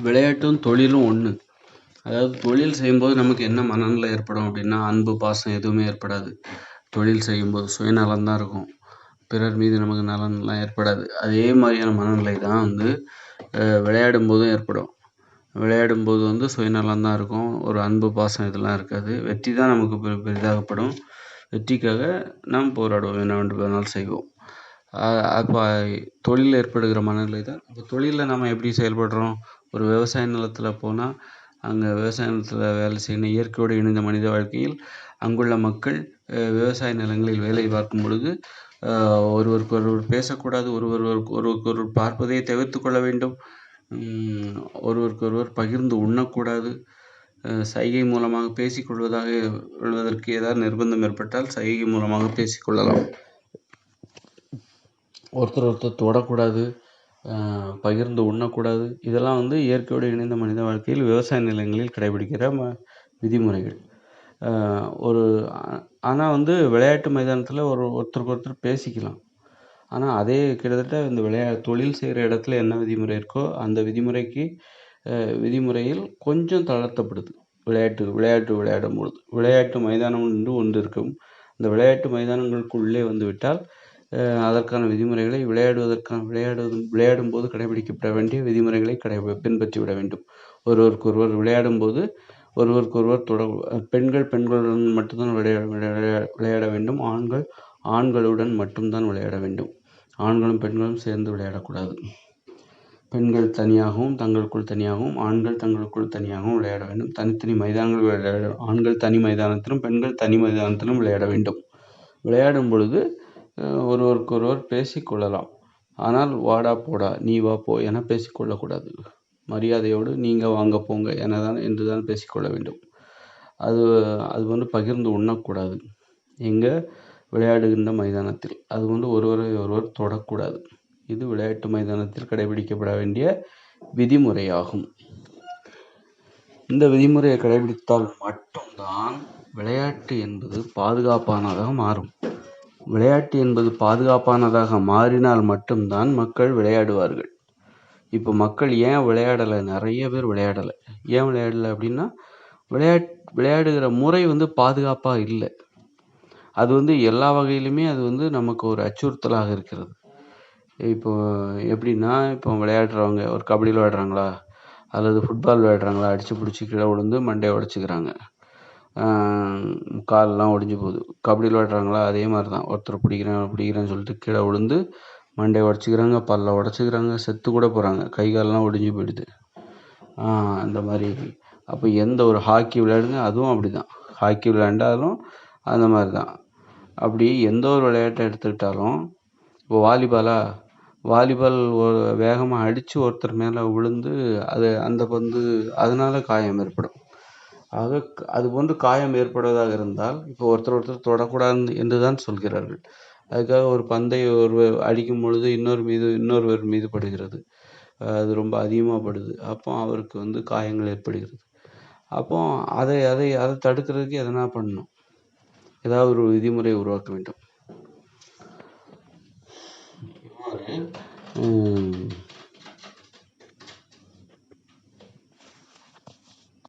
விளையாட்டும் தொழிலும் ஒன்று. அதாவது தொழில் செய்யும்போது நமக்கு என்ன மனநிலை ஏற்படும் அப்படின்னா, அன்பு, பாசம் எதுவுமே ஏற்படாது. தொழில் செய்யும்போது சுயநலம் தான் இருக்கும். பிறர் மீது நமக்கு நலன்லாம் ஏற்படாது. அதே மாதிரியான மனநிலை தான் விளையாடும் போதும் ஏற்படும். விளையாடும்போது சுயநலம் தான் இருக்கும். ஒரு அன்பு, பாசம் இதெல்லாம் இருக்காது. வெற்றி தான் நமக்கு பெரிதாகப்படும். வெற்றிக்காக நாம் போராடுவோம். என்ன வேண்டுமானாலும் செய்வோம். அப்போ தொழிலில் ஏற்படுகிற மனநிலை தான். அப்போ தொழிலில் நம்ம எப்படி செயல்படுறோம்? ஒரு விவசாய நிலத்தில் போனால் அங்கே விவசாய நிலத்தில் வேலை செய்யணும். இயற்கையோடு இணைந்த மனித வாழ்க்கையில் அங்குள்ள மக்கள் விவசாய நிலங்களில் வேலை பார்க்கும் பொழுது ஒருவருக்கொருவர் பேசக்கூடாது. ஒருவருக்கொருவர் பார்ப்பதை தவிர்த்து கொள்ள வேண்டும். ஒருவருக்கொருவர் பகிர்ந்து உண்ணக்கூடாது. சைகை மூலமாக கொள்வதற்கு ஏதாவது நிர்பந்தம் ஏற்பட்டால் சைகை மூலமாக பேசிக்கொள்ளலாம். ஒருத்தர் தொடக்கூடாது, பகிர்ந்து உண்ணக்கூடாது. இதெல்லாம் இயற்கையோடு இணைந்த மனித வாழ்க்கையில் விவசாய நிலங்களில் கடைபிடிக்கிற விதிமுறைகள். ஆனால் விளையாட்டு மைதானத்தில் ஒருத்தருக்கு ஒருத்தர் பேசிக்கலாம். ஆனால் அதே கிட்டத்தட்ட இந்த தொழில் செய்கிற இடத்துல என்ன விதிமுறை இருக்கோ அந்த விதிமுறையில் கொஞ்சம் தளர்த்தப்படுது. விளையாடும் பொழுது விளையாட்டு மைதானம் என்று ஒன்று இருக்கும். அந்த விளையாட்டு மைதானங்களுக்குள்ளே விட்டால் அதற்கான விதிமுறைகளை விளையாடும் போது கடைபிடிக்கப்பட வேண்டிய விதிமுறைகளை பின்பற்றி விட வேண்டும். ஒருவருக்கொருவர் விளையாடும் போது ஒருவருக்கொருவர் பெண்களுடன் மட்டும்தான் விளையாட வேண்டும். ஆண்களுடன் மட்டும்தான் விளையாட வேண்டும். ஆண்களும் பெண்களும் சேர்ந்து விளையாடக்கூடாது. பெண்கள் தனியாகவும் தங்களுக்குள் தனியாகவும், ஆண்கள் தங்களுக்குள் தனியாகவும் விளையாட வேண்டும். தனித்தனி மைதானங்கள் விளையாட, ஆண்கள் தனி மைதானத்திலும் பெண்கள் தனி மைதானத்திலும் விளையாட வேண்டும். விளையாடும் பொழுது ஒருவருக்கொருவர் பேசிக்கொள்ளலாம். ஆனால் வாடா போடா, நீ வா போ என பேசிக்கொள்ளக்கூடாது. மரியாதையோடு நீங்கள் வாங்க போங்க என்றுதான் பேசிக்கொள்ள வேண்டும். அது பகிர்ந்து உண்ணக்கூடாது. எங்கே விளையாடுகின்ற மைதானத்தில் அது ஒருவரை ஒருவர் தொடக்கூடாது. இது விளையாட்டு மைதானத்தில் கடைபிடிக்கப்பட வேண்டிய விதிமுறையாகும். இந்த விதிமுறையை கடைபிடித்தால் மட்டும்தான் விளையாட்டு என்பது பாதுகாப்பானதாக மாறும். விளையாட்டு என்பது பாதுகாப்பானதாக மாறினால் மட்டும்தான் மக்கள் விளையாடுவார்கள். இப்போ மக்கள் ஏன் விளையாடலை? நிறைய பேர் விளையாடலை. ஏன் விளையாடலை அப்படின்னா, விளையாடுகிற முறை பாதுகாப்பாக இல்லை. அது எல்லா வகையிலுமே அது நமக்கு ஒரு அச்சுறுத்தலாக இருக்கிறது. இப்போ எப்படின்னா, இப்போ விளையாடுறவங்க ஒரு கபடி விளையாடுறாங்களா அல்லது ஃபுட்பால் விளையாடுறாங்களா, அடித்து பிடிச்சி கீழே விழுந்து மண்டையை உடச்சிக்கிறாங்க, காலெலாம் ஒடிஞ்சு போகுது. கபடி விளையாடுறாங்களா, அதே மாதிரி தான். ஒருத்தர் பிடிக்கிறேன்னு சொல்லிட்டு கீழே விழுந்து மண்டையை உடச்சிக்கிறாங்க, பல்லை உடச்சிக்கிறாங்க, செத்து கூட போகிறாங்க, கை காலெலாம் ஒடிஞ்சு போயிடுது. அந்த மாதிரி. அப்போ எந்த ஒரு ஹாக்கி விளையாடுங்க, அதுவும் அப்படி தான். ஹாக்கி விளையாண்டாலும் அந்த மாதிரி தான். அப்படி எந்த ஒரு விளையாட்டை எடுத்துக்கிட்டாலும், இப்போ வாலிபால் வேகமாக அடித்து ஒருத்தர் மேலே விழுந்து அந்த பந்து அதனால் காயம் ஏற்படும். ஆக அது போன்று காயம் ஏற்படுவதாக இருந்தால் இப்போ ஒருத்தர் தொடக்கூடாது என்று தான் சொல்கிறார்கள். அதுக்காக ஒரு பந்தை ஒருவர் அடிக்கும் பொழுது இன்னொருவர் மீது படுகிறது. அது ரொம்ப அதிகமாக படுது. அப்போ அவருக்கு காயங்கள் ஏற்படுகிறது. அப்போ அதை தடுக்கிறதுக்கு எதனா பண்ணணும். ஏதாவது ஒரு விதிமுறை உருவாக்க வேண்டும்.